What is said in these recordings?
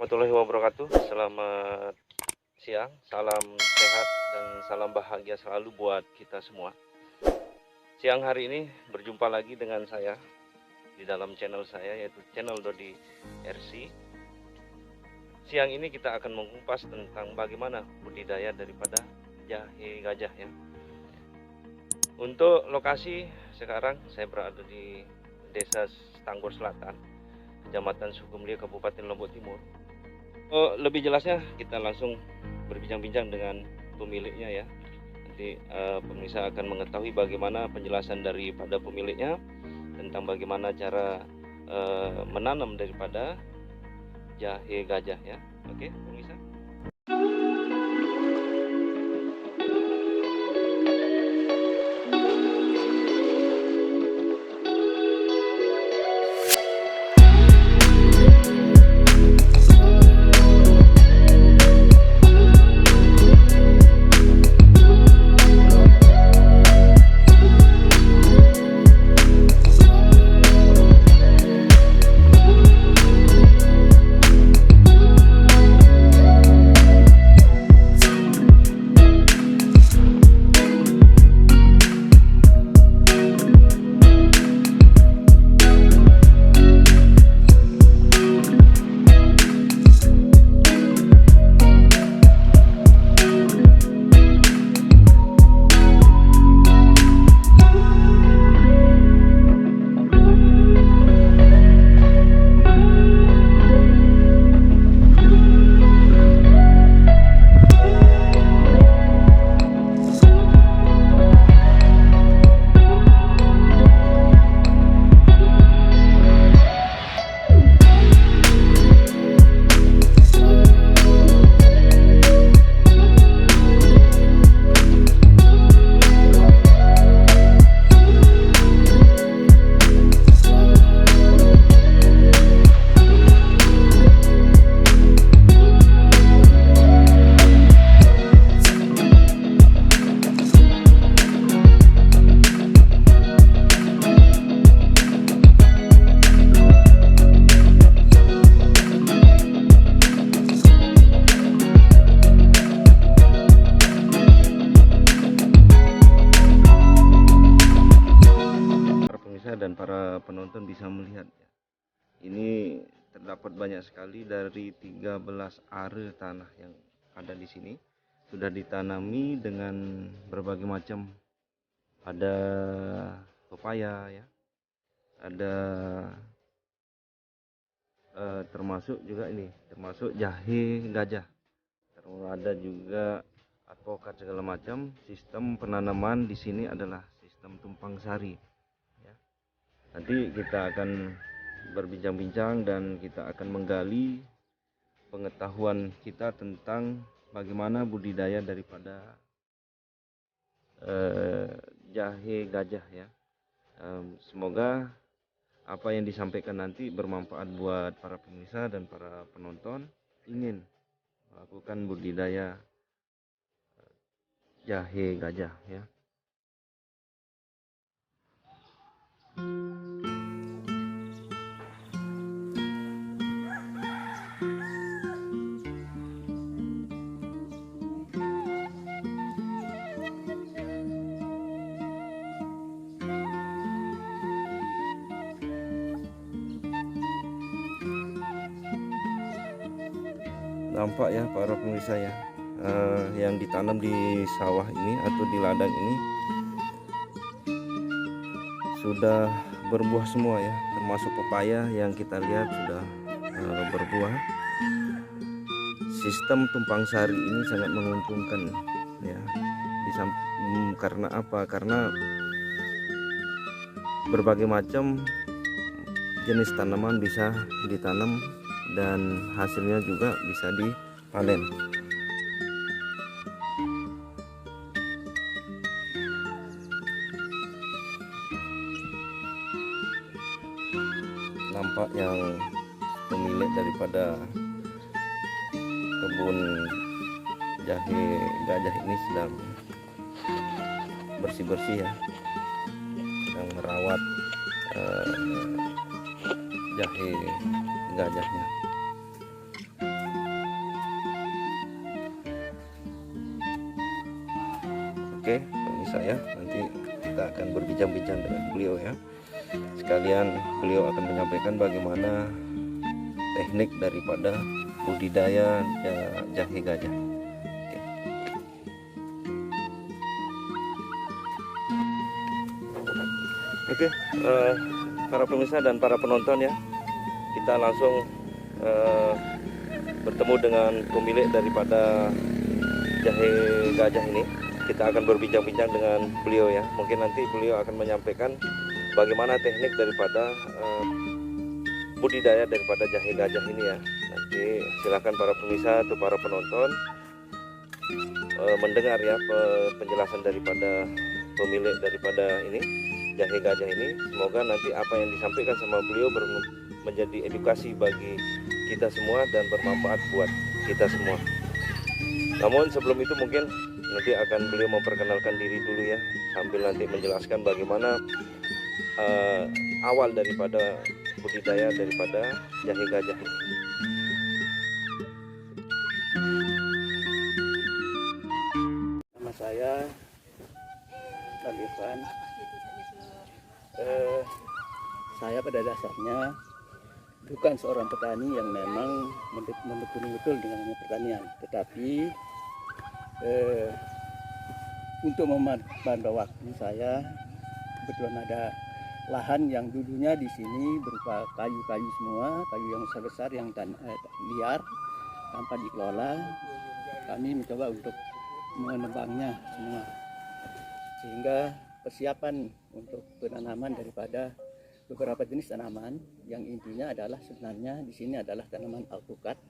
warahmatullahi wabarakatuh. Selamat siang, salam sehat dan salam bahagia selalu buat kita semua. Siang hari ini berjumpa lagi dengan saya di dalam channel saya, yaitu channel Dodi RC. Siang ini kita akan mengupas tentang bagaimana budidaya daripada jahe gajah ya. Untuk lokasi sekarang saya berada di Desa Stanggor Selatan, Kecamatan Sukumlia, Kabupaten Lombok Timur. Lebih jelasnya kita langsung berbincang-bincang dengan pemiliknya ya. Nanti pemirsa akan mengetahui bagaimana penjelasan daripada pemiliknya tentang bagaimana cara menanam daripada jahe gajah ya. Oke, pemirsa. Dan para penonton bisa melihat ya. Ini terdapat banyak sekali dari 13 are tanah yang ada di sini sudah ditanami dengan berbagai macam, ada pepaya ya, ada termasuk juga ini termasuk jahe gajah, terus ada juga alpukat segala macam. Sistem penanaman di sini adalah sistem tumpang sari. Nanti kita akan berbincang-bincang dan kita akan menggali pengetahuan kita tentang bagaimana budidaya daripada jahe gajah ya. Semoga apa yang disampaikan nanti bermanfaat buat para pemirsa dan para penonton ingin melakukan budidaya jahe gajah ya. Nampak ya para pemirsa ya, yang ditanam di sawah ini atau di ladang ini sudah berbuah semua ya, termasuk pepaya yang kita lihat sudah berbuah. Sistem tumpang sari ini sangat menguntungkan ya. Karena apa? Karena berbagai macam jenis tanaman bisa ditanam dan hasilnya juga bisa dipanen. Nampak yang pemilik daripada kebun jahe gajah ini sedang bersih-bersih ya, sedang merawat jahe gajahnya. saya. Nanti kita akan berbincang-bincang dengan beliau ya. Sekalian beliau akan menyampaikan bagaimana teknik daripada budidaya jahe gajah. Oke, para pemirsa dan para penonton ya, kita langsung bertemu dengan pemilik daripada jahe gajah ini. Kita akan berbincang-bincang dengan beliau ya. Mungkin nanti beliau akan menyampaikan bagaimana teknik daripada budidaya daripada jahe gajah ini ya. Nanti silakan para pemirsa atau para penonton mendengar ya penjelasan daripada pemilik daripada ini jahe gajah ini. Semoga nanti apa yang disampaikan sama beliau menjadi edukasi bagi kita semua dan bermanfaat buat kita semua. Namun sebelum itu mungkin nanti akan beliau memperkenalkan diri dulu ya, sambil nanti menjelaskan bagaimana awal daripada budidaya daripada jahe gajah ini. Nama saya Irfan. Saya pada dasarnya bukan seorang petani yang memang mendekuni betul dengan pertanian, tetapi untuk memanfaatkan waktu saya kebetulan ada lahan yang dulunya di sini berupa kayu-kayu semua, kayu yang besar-besar yang liar tanpa dikelola. Kami mencoba untuk menebangnya semua, sehingga persiapan untuk penanaman daripada beberapa jenis tanaman yang intinya adalah sebenarnya di sini adalah tanaman alpukat.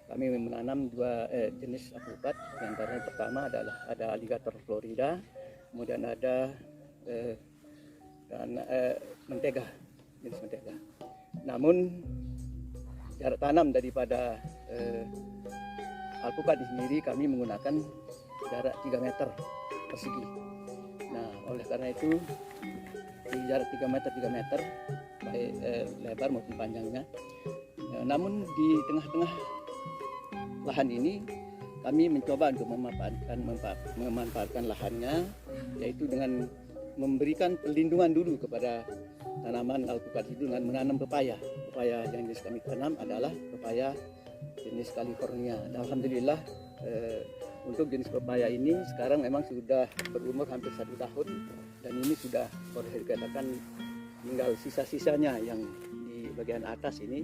Kami menanam dua jenis alpukat. Yang pertama adalah ada alligator Florida, kemudian ada mentega, jenis mentega. Namun jarak tanam daripada alpukat di sendiri kami menggunakan jarak 3 meter persegi. Nah, oleh karena itu di jarak 3 meter baik lebar maupun panjangnya. Namun di tengah-tengah lahan ini kami mencoba untuk memanfaatkan lahannya, yaitu dengan memberikan perlindungan dulu kepada tanaman alpukat itu dengan menanam pepaya. Pepaya yang jenis kami tanam adalah pepaya jenis California. Dan alhamdulillah untuk jenis pepaya ini sekarang memang sudah berumur hampir 1 tahun, dan ini sudah boleh dikatakan tinggal sisa-sisanya yang di bagian atas ini,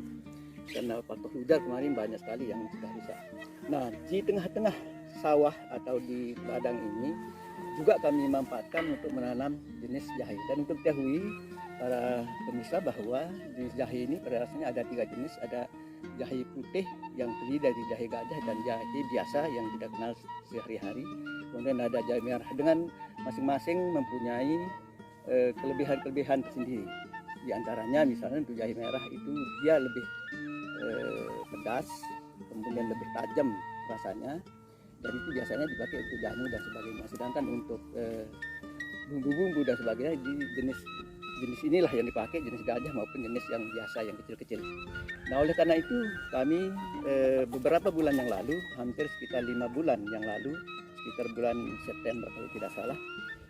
karena faktor hujan kemarin banyak sekali yang sudah rusak. Nah, di tengah-tengah sawah atau di ladang ini juga kami manfaatkan untuk menanam jenis jahe. Dan untuk diketahui para pemirsa bahwa jenis jahe ini pada dasarnya ada 3 jenis. Ada jahe putih yang terdiri dari jahe gajah dan jahe biasa yang kita kenal sehari-hari. Kemudian ada jahe merah, dengan masing-masing mempunyai kelebihan-kelebihan tersendiri. Di antaranya misalnya untuk jahe merah itu dia lebih pedas, kemudian lebih tajam rasanya, dan itu biasanya dipakai untuk jamu dan sebagainya. Sedangkan untuk bumbu-bumbu dan sebagainya di jenis inilah yang dipakai, jenis gajah maupun jenis yang biasa yang kecil-kecil. Nah, oleh karena itu kami beberapa bulan yang lalu, hampir sekitar 5 bulan yang lalu, sekitar bulan September kalau tidak salah,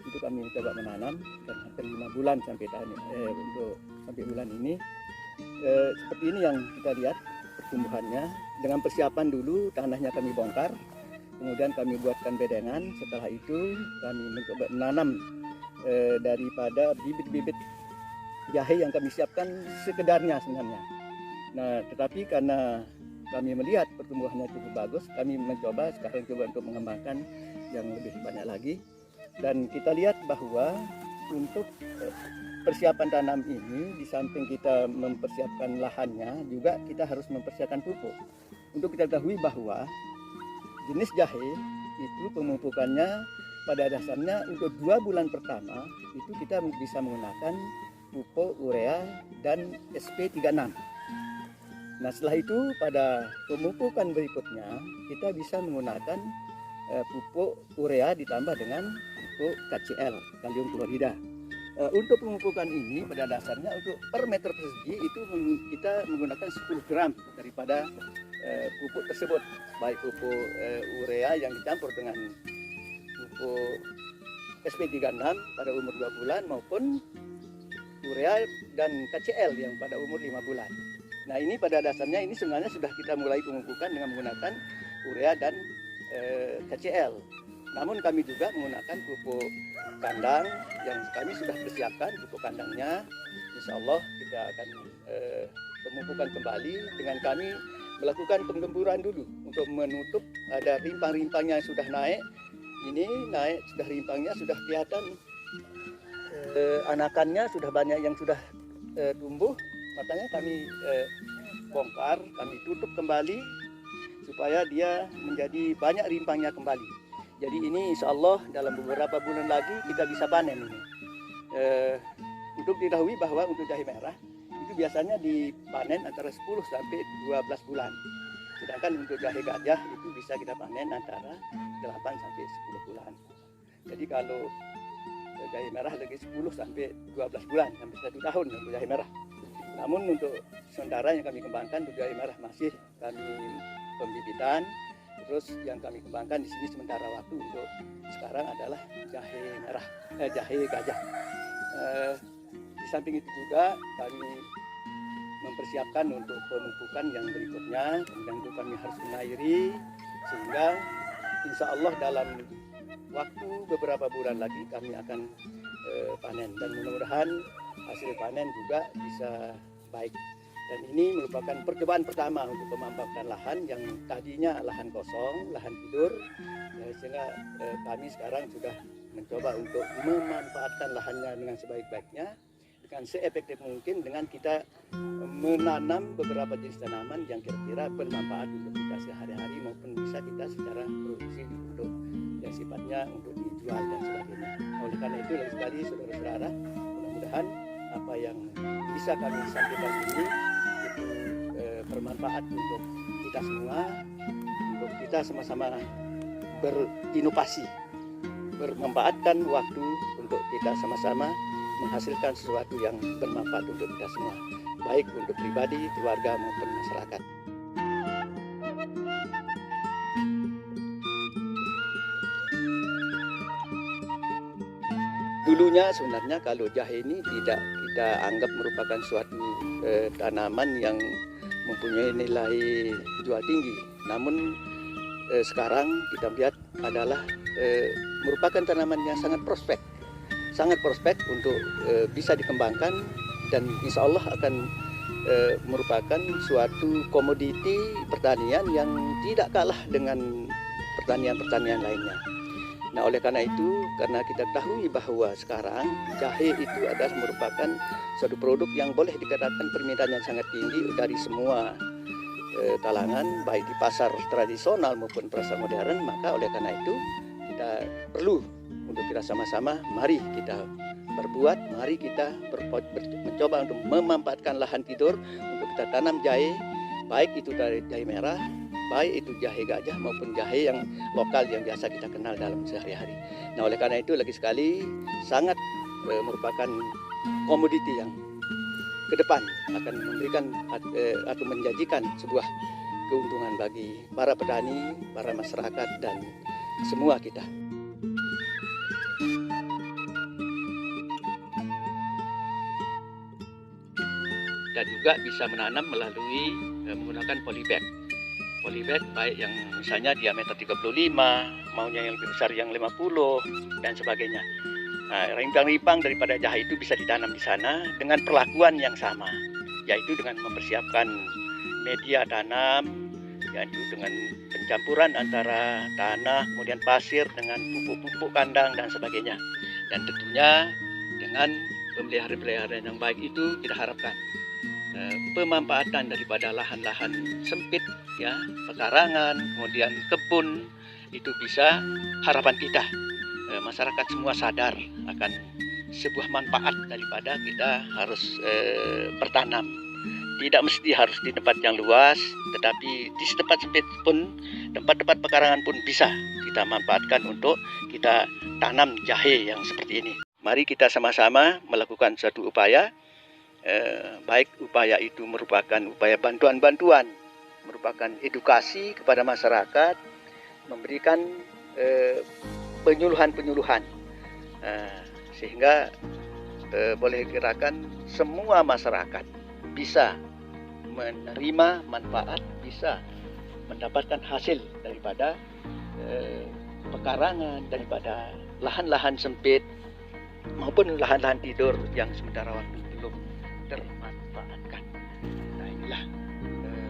itu kami coba menanam, dan hampir 5 bulan sampai sampai bulan ini seperti ini yang kita lihat pertumbuhannya. Dengan persiapan dulu, tanahnya kami bongkar, kemudian kami buatkan bedengan. Setelah itu kami mencoba menanam daripada bibit-bibit jahe yang kami siapkan sekedarnya sebenarnya. Nah, tetapi karena kami melihat pertumbuhannya cukup bagus, kami mencoba sekarang untuk mengembangkan yang lebih banyak lagi. Dan kita lihat bahwa untuk persiapan tanam ini, di samping kita mempersiapkan lahannya, juga kita harus mempersiapkan pupuk. Untuk kita ketahui bahwa jenis jahe itu pemupukannya pada dasarnya untuk 2 bulan pertama itu kita bisa menggunakan pupuk urea dan SP36. Nah, setelah itu pada pemupukan berikutnya kita bisa menggunakan pupuk urea ditambah dengan pupuk KCl, kalium klorida. Untuk pemupukan ini pada dasarnya untuk per meter persegi itu kita menggunakan 10 gram daripada pupuk tersebut, baik pupuk urea yang dicampur dengan pupuk SP36 pada umur 2 bulan maupun urea dan KCL yang pada umur 5 bulan. Nah, ini pada dasarnya ini sebenarnya sudah kita mulai pemupukan dengan menggunakan urea dan KCL. Namun kami juga menggunakan pupuk kandang yang kami sudah persiapkan pupuk kandangnya. Insya Allah kita akan pemupukan kembali dengan kami melakukan penggemburan dulu untuk menutup ada rimpang-rimpangnya yang sudah naik. Ini naik sudah rimpangnya sudah kelihatan anakannya sudah banyak yang sudah tumbuh, makanya kami bongkar, kami tutup kembali supaya dia menjadi banyak rimpangnya kembali. Jadi ini insya Allah dalam beberapa bulan lagi kita bisa panen ini. Untuk diketahui bahwa untuk jahe merah itu biasanya dipanen antara 10 sampai 12 bulan. Sedangkan untuk jahe gajah itu bisa kita panen antara 8 sampai 10 bulan. Jadi kalau jahe merah lagi 10 sampai 12 bulan, hampir 1 tahun untuk jahe merah. Namun untuk sementara yang kami kembangkan untuk jahe merah masih kami pembibitan. Terus yang kami kembangkan di sini sementara waktu untuk sekarang adalah jahe merah, jahe gajah. Di samping itu juga kami mempersiapkan untuk pemupukan yang berikutnya, kemudian itu kami harus mengairi sehingga insya Allah dalam waktu beberapa bulan lagi kami akan panen dan mudah-mudahan hasil panen juga bisa baik. Dan ini merupakan percobaan pertama untuk memanfaatkan lahan yang tadinya lahan kosong, lahan tidur, sehingga kami sekarang sudah mencoba untuk memanfaatkan lahannya dengan sebaik-baiknya, dengan seefektif mungkin dengan kita menanam beberapa jenis tanaman yang kira-kira bermanfaat untuk kita sehari-hari maupun bisa kita secara produksi untuk yang sifatnya untuk dijual dan sebagainya. Oleh karena itu lagi sekali saudara-saudara, mudah-mudahan apa yang bisa kami sampaikan ini itu bermanfaat untuk kita semua, untuk kita sama-sama berinovasi, memanfaatkan waktu untuk kita sama-sama menghasilkan sesuatu yang bermanfaat untuk kita semua, baik untuk pribadi, keluarga maupun masyarakat. Dulunya sebenarnya kalau jahe ini tidak kita anggap merupakan suatu tanaman yang mempunyai nilai jual tinggi. Namun sekarang kita lihat adalah merupakan tanaman yang sangat prospek untuk bisa dikembangkan dan insya Allah akan merupakan suatu komoditi pertanian yang tidak kalah dengan pertanian-pertanian lainnya. Nah, oleh karena itu, karena kita ketahui bahwa sekarang jahe itu adalah merupakan suatu produk yang boleh dikatakan permintaan yang sangat tinggi dari semua kalangan, baik di pasar tradisional maupun pasar modern, maka oleh karena itu kita perlu untuk kita sama-sama, mari kita berbuat, mari kita mencoba untuk memanfaatkan lahan tidur untuk kita tanam jahe, baik itu dari jahe merah, baik itu jahe gajah maupun jahe yang lokal yang biasa kita kenal dalam sehari-hari. Nah, oleh karena itu lagi sekali sangat merupakan komoditi yang ke depan akan memberikan atau menjanjikan sebuah keuntungan bagi para petani, para masyarakat dan semua kita. Dan juga bisa menanam melalui menggunakan polybag. Polybag baik yang misalnya diameter 35, maunya yang lebih besar yang 50 dan sebagainya. Nah, rimpang-rimpang daripada jahe itu bisa ditanam di sana dengan perlakuan yang sama, yaitu dengan mempersiapkan media tanam, yaitu dengan pencampuran antara tanah, kemudian pasir dengan pupuk-pupuk kandang dan sebagainya. Dan tentunya dengan pemeliharaan yang baik itu kita harapkan pemanfaatan daripada lahan-lahan sempit, ya, pekarangan, kemudian kebun itu bisa, harapan kita masyarakat semua sadar akan sebuah manfaat daripada kita harus bertanam. Tidak mesti harus di tempat yang luas, tetapi di tempat sempit pun, tempat-tempat pekarangan pun bisa kita manfaatkan untuk kita tanam jahe yang seperti ini. Mari kita sama-sama melakukan suatu upaya, baik upaya itu merupakan upaya bantuan-bantuan, merupakan edukasi kepada masyarakat, memberikan penyuluhan-penyuluhan Sehingga boleh dikirakan semua masyarakat bisa menerima manfaat, bisa mendapatkan hasil daripada pekarangan, daripada lahan-lahan sempit maupun lahan-lahan tidur yang sementara waktu belum termanfaatkan. Nah, inilah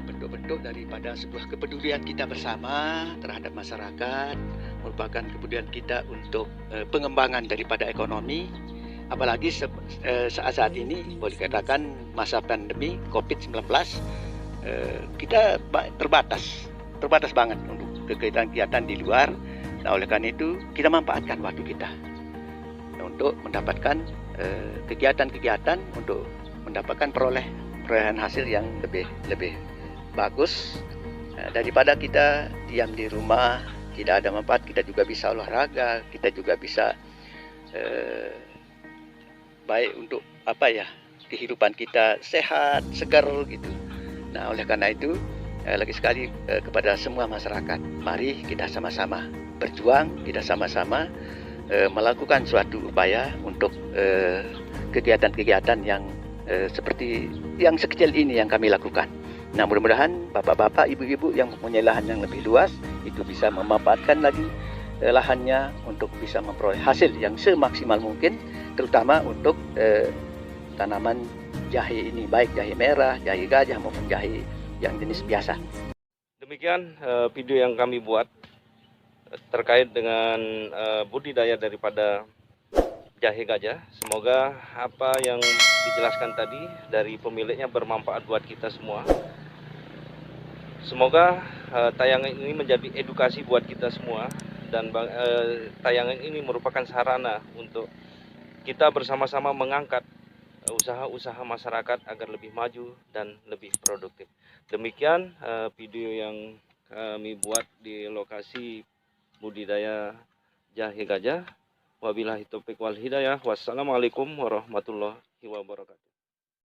bentuk-bentuk daripada sebuah kepedulian kita bersama terhadap masyarakat, merupakan kepedulian kita untuk pengembangan daripada ekonomi. Apalagi saat ini boleh dikatakan masa pandemi COVID-19, kita terbatas banget untuk kegiatan-kegiatan di luar. Nah, oleh karena itu kita manfaatkan waktu kita untuk mendapatkan kegiatan-kegiatan untuk mendapatkan perolehan hasil yang lebih bagus daripada kita diam di rumah tidak ada manfaat. Kita juga bisa olahraga, kita juga bisa baik untuk kehidupan kita sehat, segar gitu. Nah, oleh karena itu lagi sekali kepada semua masyarakat, mari kita sama-sama berjuang, kita sama-sama melakukan suatu upaya untuk kegiatan-kegiatan yang seperti yang sekecil ini yang kami lakukan. Nah, mudah-mudahan bapak-bapak, ibu-ibu yang mempunyai lahan yang lebih luas itu bisa memanfaatkan lagi lahannya untuk bisa memperoleh hasil yang semaksimal mungkin, terutama untuk tanaman jahe ini, baik jahe merah, jahe gajah maupun jahe yang jenis biasa. Demikian video yang kami buat terkait dengan budidaya daripada jahe gajah. Semoga apa yang dijelaskan tadi dari pemiliknya bermanfaat buat kita semua. Semoga tayangan ini menjadi edukasi buat kita semua, dan tayangan ini merupakan sarana untuk kita bersama-sama mengangkat usaha-usaha masyarakat agar lebih maju dan lebih produktif. Demikian video yang kami buat di lokasi budidaya jahe gajah. Wabillahi taufiq wal hidayah. Wassalamualaikum warahmatullahi wabarakatuh.